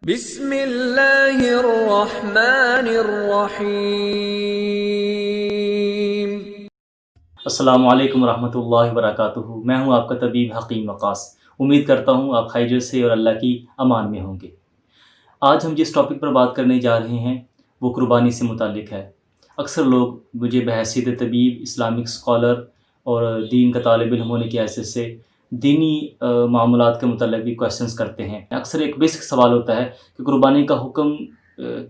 بسم اللہ الرحمن الرحیم۔ السلام علیکم ورحمۃ اللہ وبرکاتہ۔ میں ہوں آپ کا طبیب حکیم وقاص۔ امید کرتا ہوں آپ خیریت سے اور اللہ کی امان میں ہوں گے۔ آج ہم جس ٹاپک پر بات کرنے جا رہے ہیں وہ قربانی سے متعلق ہے۔ اکثر لوگ مجھے بحیثیت طبیب، اسلامک اسکالر اور دین کا طالب علم ہونے کی حیثیت سے دینی معاملات کے متعلق بھی کویسچنس کرتے ہیں۔ اکثر ایک بیسک سوال ہوتا ہے کہ قربانی کا حکم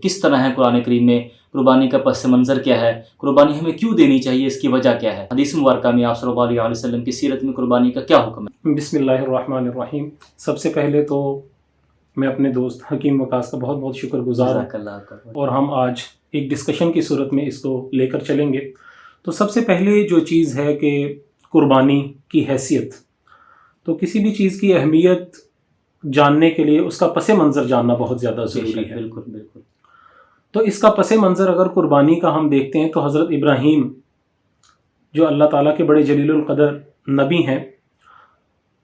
کس طرح ہے قرآن کریم میں، قربانی کا پس منظر کیا ہے، قربانی ہمیں کیوں دینی چاہیے، اس کی وجہ کیا ہے۔ حدیث مبارکہ میں آپ صلی اللہ علیہ وسلم کی سیرت میں قربانی کا کیا حکم ہے؟ بسم اللہ الرحمن الرحیم۔ سب سے پہلے تو میں اپنے دوست حکیم وقاص کا بہت بہت شکر گزار ہوں، اور ہم آج ایک ڈسکشن کی صورت میں اس کو لے کر چلیں گے۔ تو سب سے پہلے جو چیز ہے کہ قربانی کی حیثیت، تو کسی بھی چیز کی اہمیت جاننے کے لیے اس کا پس منظر جاننا بہت زیادہ ضروری ہے۔ بالکل بالکل۔ تو اس کا پس منظر اگر قربانی کا ہم دیکھتے ہیں تو حضرت ابراہیم جو اللہ تعالیٰ کے بڑے جلیل القدر نبی ہیں،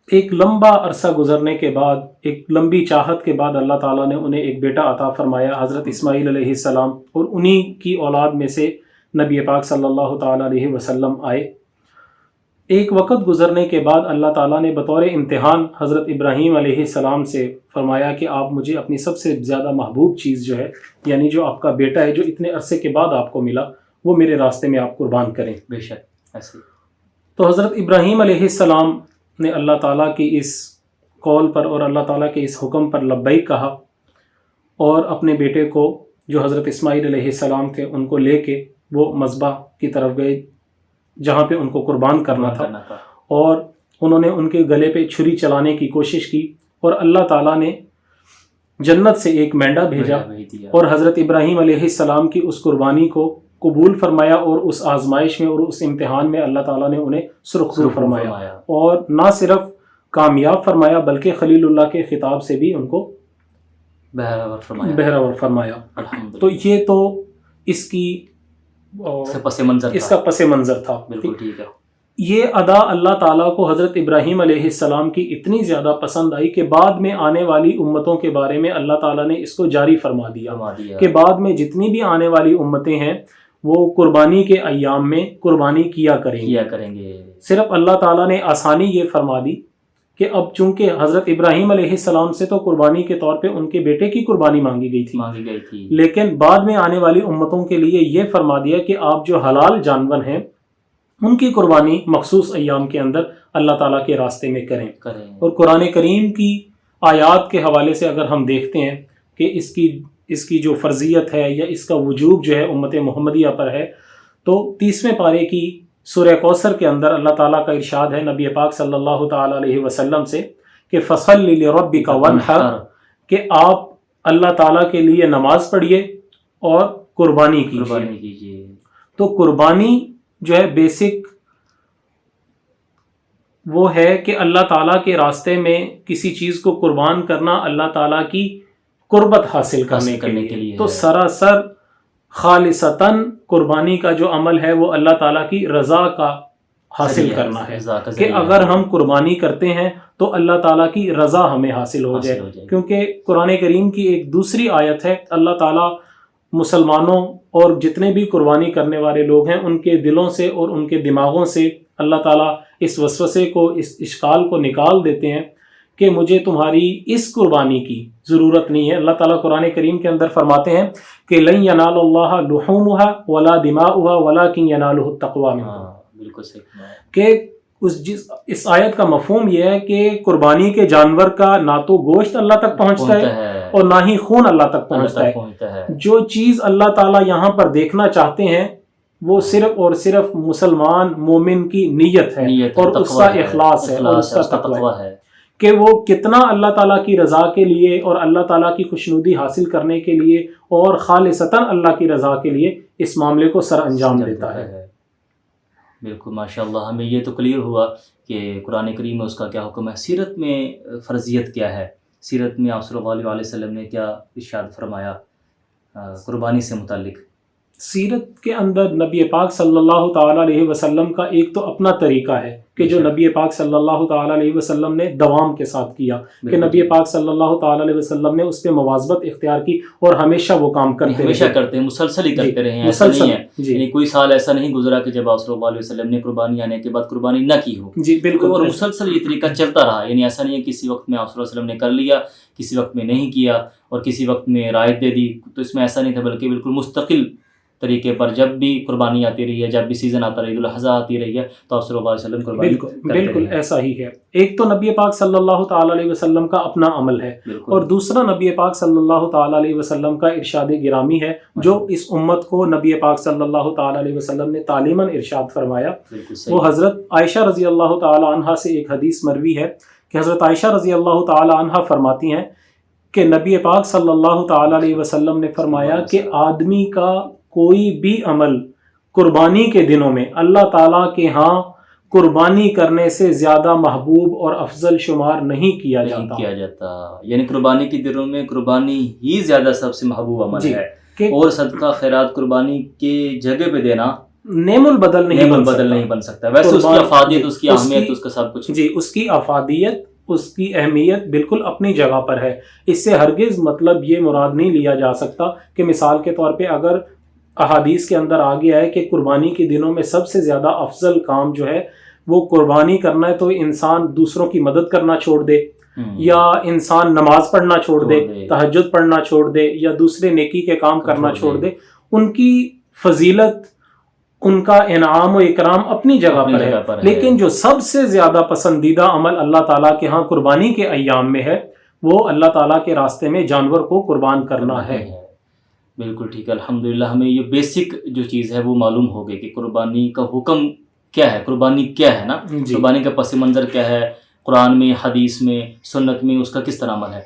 ایک لمبا عرصہ گزرنے کے بعد، ایک لمبی چاہت کے بعد اللہ تعالیٰ نے انہیں ایک بیٹا عطا فرمایا، حضرت اسماعیل علیہ السلام، اور انہی کی اولاد میں سے نبی پاک صلی اللہ تعالیٰ علیہ وسلم آئے۔ ایک وقت گزرنے کے بعد اللہ تعالیٰ نے بطور امتحان حضرت ابراہیم علیہ السلام سے فرمایا کہ آپ مجھے اپنی سب سے زیادہ محبوب چیز جو ہے، یعنی جو آپ کا بیٹا ہے جو اتنے عرصے کے بعد آپ کو ملا، وہ میرے راستے میں آپ قربان کریں۔ بے شک ایسے۔ تو حضرت ابراہیم علیہ السلام نے اللہ تعالیٰ کی اس قول پر اور اللہ تعالیٰ کے اس حکم پر لبیک کہا، اور اپنے بیٹے کو جو حضرت اسماعیل علیہ السلام تھے ان کو لے کے وہ مذبح کی طرف گئے جہاں پہ ان کو قربان کرنا تھا، اور انہوں نے ان کے گلے پہ چھری چلانے کی کوشش کی، اور اللہ تعالیٰ نے جنت سے ایک مینڈا بھیجا اور حضرت ابراہیم علیہ السلام کی اس قربانی کو قبول فرمایا، اور اس آزمائش میں اور اس امتحان میں اللہ تعالیٰ نے انہیں سرخرو فرمایا، اور نہ صرف کامیاب فرمایا بلکہ خلیل اللہ کے خطاب سے بھی ان کو بہرور فرمایا۔ تو یہ تو اس کی اس کا پس منظر تھا۔ بالکل ٹھیک ہے۔ یہ ادا اللہ تعالیٰ کو حضرت ابراہیم علیہ السلام کی اتنی زیادہ پسند آئی کہ بعد میں آنے والی امتوں کے بارے میں اللہ تعالیٰ نے اس کو جاری فرما دیا کہ بعد میں جتنی بھی آنے والی امتیں ہیں وہ قربانی کے ایام میں قربانی کیا کریں گے۔ صرف اللہ تعالیٰ نے آسانی یہ فرما دی کہ اب چونکہ حضرت ابراہیم علیہ السلام سے تو قربانی کے طور پہ ان کے بیٹے کی قربانی مانگی گئی تھی، لیکن بعد میں آنے والی امتوں کے لیے یہ فرما دیا کہ آپ جو حلال جانور ہیں ان کی قربانی مخصوص ایام کے اندر اللہ تعالیٰ کے راستے میں کریں۔ اور قرآن کریم کی آیات کے حوالے سے اگر ہم دیکھتے ہیں کہ اس کی جو فرضیت ہے یا اس کا وجوب جو ہے امت محمدیہ پر ہے، تو 30ویں پارے کی سورہ کوثر کے اندر اللہ تعالیٰ کا ارشاد ہے نبی پاک صلی اللہ تعالیٰ علیہ وسلم سے کہ فَصَلِّ لِرَبِّكَ وَانْحَرْ، کہ آپ اللہ تعالیٰ کے لیے نماز پڑھیے اور قربانی کیجیے۔ تو قربانی جو ہے بیسک وہ ہے کہ اللہ تعالیٰ کے راستے میں کسی چیز کو قربان کرنا اللہ تعالیٰ کی قربت حاصل کرنے کے لیے۔ تو سراسر خالصتاً قربانی کا جو عمل ہے وہ اللہ تعالیٰ کی رضا کا حاصل کرنا ہے، کہ اگر ہم قربانی کرتے ہیں تو اللہ تعالیٰ کی رضا ہمیں حاصل ہو جائے۔ کیونکہ قرآن کریم کی ایک دوسری آیت ہے، اللہ تعالیٰ مسلمانوں اور جتنے بھی قربانی کرنے والے لوگ ہیں ان کے دلوں سے اور ان کے دماغوں سے اللہ تعالیٰ اس وسوسے کو، اس اشکال کو نکال دیتے ہیں کہ مجھے تمہاری اس قربانی کی ضرورت نہیں ہے۔ اللہ تعالیٰ قرآن کریم کے اندر فرماتے ہیں کہ لن ینال اللہ لحومها ولا دماؤها ولکن ینالہ التقوی منکم۔ بالکل صحیح۔ کہ اس آیت کا مفہوم یہ ہے کہ قربانی کے جانور کا نہ تو گوشت اللہ تک پہنچتا ہے اور نہ ہی خون اللہ تک پہنچتا ہے۔ جو چیز اللہ تعالیٰ یہاں پر دیکھنا چاہتے ہیں وہ صرف اور صرف مسلمان مومن کی نیت ہے اور اس کا اخلاص ہے اور اس کا تقوی ہے، کہ وہ کتنا اللہ تعالیٰ کی رضا کے لیے اور اللہ تعالیٰ کی خوشنودی حاصل کرنے کے لیے اور خالصتاً اللہ کی رضا کے لیے اس معاملے کو سر انجام دیتا ہے۔ بالکل ماشاء اللہ، ہمیں یہ تو کلیئر ہوا کہ قرآن کریم میں اس کا کیا حکم ہے۔ سیرت میں فرضیت کیا ہے؟ سیرت میں آپ صلی اللہ علیہ وسلم نے کیا ارشاد فرمایا قربانی سے متعلق؟ سیرت کے اندر نبی پاک صلی اللہ تعالیٰ علیہ وسلم کا ایک تو اپنا طریقہ ہے کہ جو نبی پاک صلی اللہ تعالیٰ علیہ وسلم نے دوام کے ساتھ کیا، کہ نبی پاک صلی اللہ تعالیٰ علیہ وسلم نے اس پہ مواظبت اختیار کی اور ہمیشہ وہ کام کرتے ہیں، مسلسل ہی کرتے رہے ہیں، ایسا نہیں ہے یعنی کوئی سال ایسا نہیں گزرا کہ جب آپ صلی اللہ علیہ وسلم نے قربانی آنے کے بعد قربانی نہ کی ہو. جی بالکل، اور مسلسل یہ طریقہ چلتا رہا، یعنی ایسا نہیں ہے کسی وقت میں آپ صلی اللہ علیہ وسلم نے کر لیا، کسی وقت میں نہیں کیا اور کسی وقت میں رعایت دے دی، تو اس میں ایسا نہیں تھا، بلکہ بالکل مستقل طریقے پر جب بھی قربانی آتی رہی ہے، جب بھی سیزن آتا رہی، عید الاضحیٰ آتی رہی ہے، تو آپ صلی اللہ علیہ وسلم قربانی بالکل ایسا ہی ہے. ایک تو نبی پاک صلی اللہ تعالیٰ علیہ وسلم کا اپنا عمل ہے، اور دوسرا نبی پاک صلی اللہ تعالیٰ علیہ وسلم کا ارشاد گرامی ہے جو اس امت کو نبی پاک صلی اللہ تعالیٰ علیہ وسلم نے تعلیماً ارشاد فرمایا. وہ حضرت عائشہ رضی اللہ تعالیٰ عنہا سے ایک حدیث مروی ہے کہ حضرت عائشہ رضی اللہ تعالیٰ عنہا فرماتی ہیں کہ نبی پاک صلی اللہ تعالیٰ علیہ وسلم نے فرمایا کہ آدمی کا کوئی بھی عمل قربانی کے دنوں میں اللہ تعالیٰ کے ہاں قربانی کرنے سے زیادہ محبوب اور افضل شمار نہیں کیا جاتا. یعنی قربانی کے دنوں میں قربانی ہی زیادہ سب سے محبوب عمل ہے، اور صدقہ خیرات قربانی کے جگہ پہ دینا نعم البدل نہیں بن سکتا. ویسے اس کی افادیت، اس کی اہمیت، اس کا سب کچھ، جی اس کی افادیت، اس کی اہمیت بالکل اپنی جگہ پر ہے. اس سے ہرگز مطلب یہ مراد نہیں لیا جا سکتا کہ مثال کے طور پہ اگر احادیث کے اندر آ گیا ہے کہ قربانی کے دنوں میں سب سے زیادہ افضل کام جو ہے وہ قربانی کرنا ہے، تو انسان دوسروں کی مدد کرنا چھوڑ دے، یا انسان نماز پڑھنا چھوڑ دے، تہجد پڑھنا چھوڑ دے، یا دوسرے نیکی کے کام کرنا چھوڑ دے. ان کی فضیلت، ان کا انعام و اکرام اپنی جگہ پر ہے، لیکن جو سب سے زیادہ پسندیدہ عمل اللہ تعالیٰ کے ہاں قربانی کے ایام میں ہے وہ اللہ تعالیٰ کے راستے میں جانور کو قربان کرنا ہے. بالکل ٹھیک ہے، الحمدللہ ہمیں یہ بیسک جو چیز ہے وہ معلوم ہو گئی کہ قربانی کا حکم کیا ہے، قربانی کیا ہے نا، قربانی کا پس منظر کیا ہے، قرآن میں، حدیث میں، سنت میں اس کا کس طرح عمل ہے.